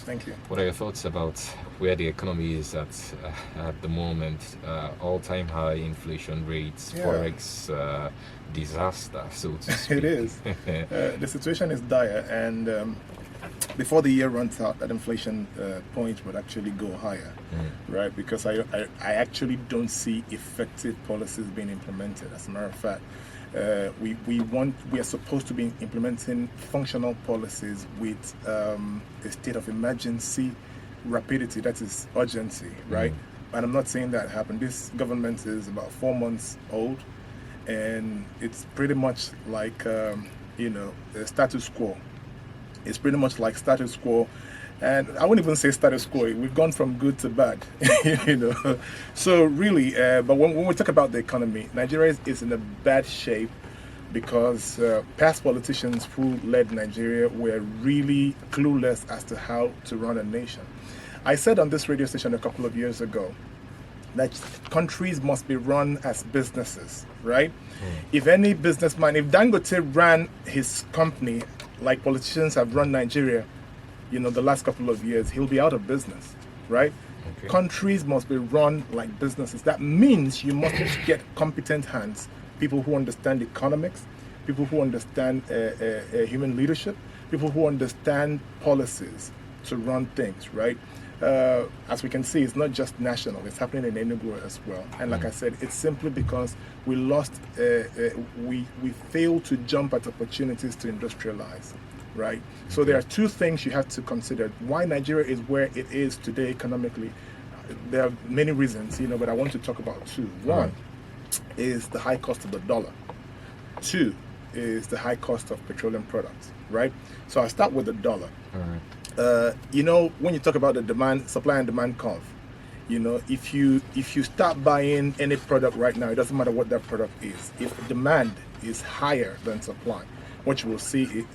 Thank you. What are your thoughts about where the economy is at the moment? All-time high inflation rates, forex disaster, so to speak. It is. The situation is dire, and before the year runs out, that inflation point would actually go higher, right? Because I actually don't see effective policies being implemented. As a matter of fact, we are supposed to be implementing functional policies with a state of emergency rapidity, that is urgency, right? And I'm not saying that happened. This government is about 4 months old, and it's pretty much like the status quo. It's pretty much like status quo, and I wouldn't even say status quo. We've gone from good to bad, So really, but when we talk about the economy, Nigeria is in a bad shape because past politicians who led Nigeria were really clueless as to how to run a nation. I said on this radio station a couple of years ago that countries must be run as businesses, right? If any businessman, if Dangote ran his company like politicians have run Nigeria, the last couple of years, he'll be out of business, right? Okay. Countries must be run like businesses. That means you must get competent hands, people who understand economics, people who understand human leadership, people who understand policies to run things, right? As we can see, it's not just national, it's happening in Enugu as well. And like I said, it's simply because we lost, we failed to jump at opportunities to industrialize, right? So there are two things you have to consider. Why Nigeria is where it is today economically. There are many reasons, but I want to talk about two. One is the high cost of the dollar. Two is the high cost of petroleum products, right? So I'll start with the dollar. When you talk about the supply and demand curve, if you start buying any product right now, it doesn't matter what that product is. If demand is higher than supply, what you will see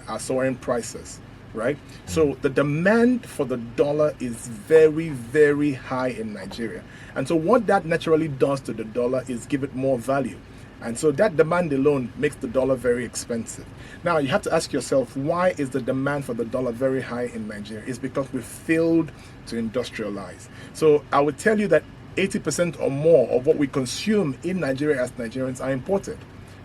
are soaring prices, right? So the demand for the dollar is very, very high in Nigeria. And so what that naturally does to the dollar is give it more value. And so that demand alone makes the dollar very expensive. Now, you have to ask yourself, why is the demand for the dollar very high in Nigeria? It's because we failed to industrialize. So I would tell you that 80% or more of what we consume in Nigeria as Nigerians are imported,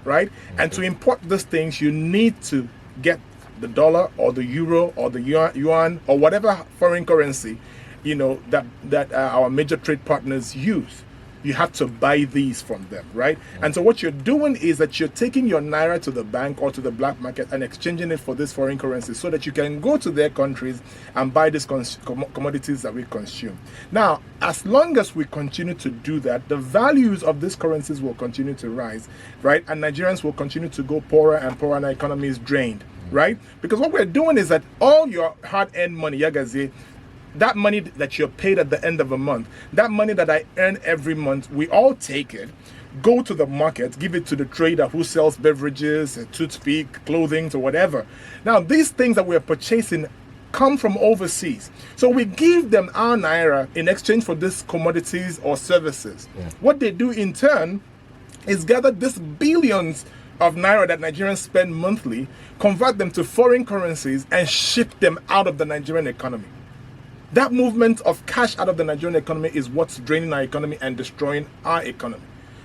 right? And to import these things, you need to get the dollar or the euro or the yuan or whatever foreign currency, that our major trade partners use. You have to buy these from them, right? And so what you're doing is that you're taking your naira to the bank or to the black market and exchanging it for this foreign currency so that you can go to their countries and buy these commodities that we consume. Now, as long as we continue to do that, the values of these currencies will continue to rise, right? And Nigerians will continue to go poorer and poorer, and our economy is drained, right? Because what we're doing is that all your hard-earned money, Yagazi, that money that you're paid at the end of a month, that money that I earn every month, we all take it, go to the market, give it to the trader who sells beverages, toothpick, clothing, or whatever. Now, these things that we're purchasing come from overseas. So we give them our naira in exchange for these commodities or services. What they do in turn is gather these billions of naira that Nigerians spend monthly, convert them to foreign currencies, and ship them out of the Nigerian economy. That movement of cash out of the Nigerian economy is what's draining our economy and destroying our economy.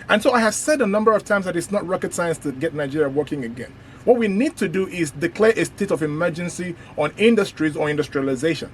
And so I have said a number of times that it's not rocket science to get Nigeria working again. What we need to do is declare a state of emergency on industries or industrialization.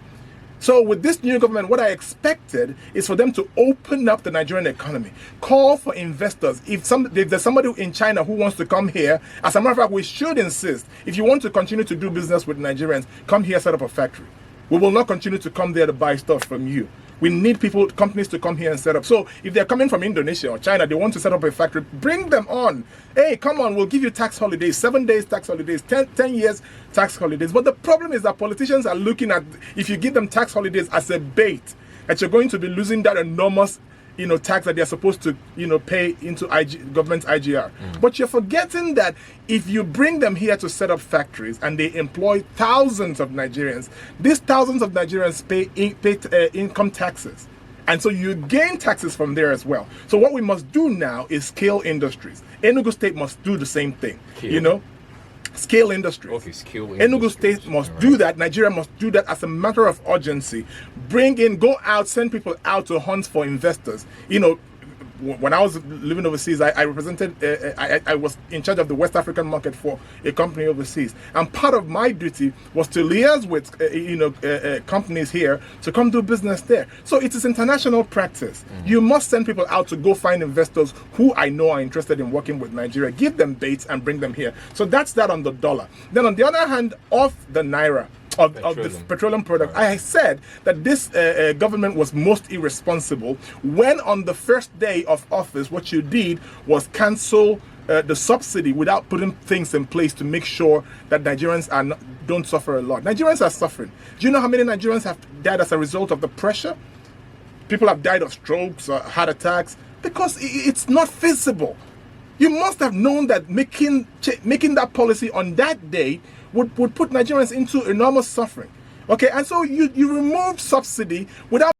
So with this new government, what I expected is for them to open up the Nigerian economy, call for investors. If there's somebody in China who wants to come here, as a matter of fact, we should insist, if you want to continue to do business with Nigerians, come here, set up a factory. We will not continue to come there to buy stuff from you. We need companies to come here and set up. So if they're coming from Indonesia or China, they want to set up a factory, bring them on. Hey, come on, we'll give you tax holidays, 7 days tax holidays, 10 years tax holidays. But the problem is that politicians are looking at, if you give them tax holidays as a bait, that you're going to be losing that enormous tax that they're supposed to, pay into government's IGR. But you're forgetting that if you bring them here to set up factories and they employ thousands of Nigerians, these thousands of Nigerians pay income taxes. And so you gain taxes from there as well. So what we must do now is scale industries. Enugu State must do the same thing, scale industries. Okay, skill Enugu industries. State must All do right. that. Nigeria must do that as a matter of urgency. Go out, send people out to hunt for investors. You know, when I was living overseas, I represented, I was in charge of the West African market for a company overseas. And part of my duty was to liaise with, companies here to come do business there. So it is international practice. You must send people out to go find investors who I know are interested in working with Nigeria, give them baits and bring them here. So that's that on the dollar. Then on the other hand, off the naira, of the petroleum product, I said that this government was most irresponsible when on the first day of office, what you did was cancel the subsidy without putting things in place to make sure that Nigerians don't suffer a lot. Nigerians are suffering. Do you know how many Nigerians have died as a result of the pressure? People have died of strokes or heart attacks because it's not feasible. You must have known that making that policy on that day would put Nigerians into enormous suffering. Okay, and so you remove subsidy without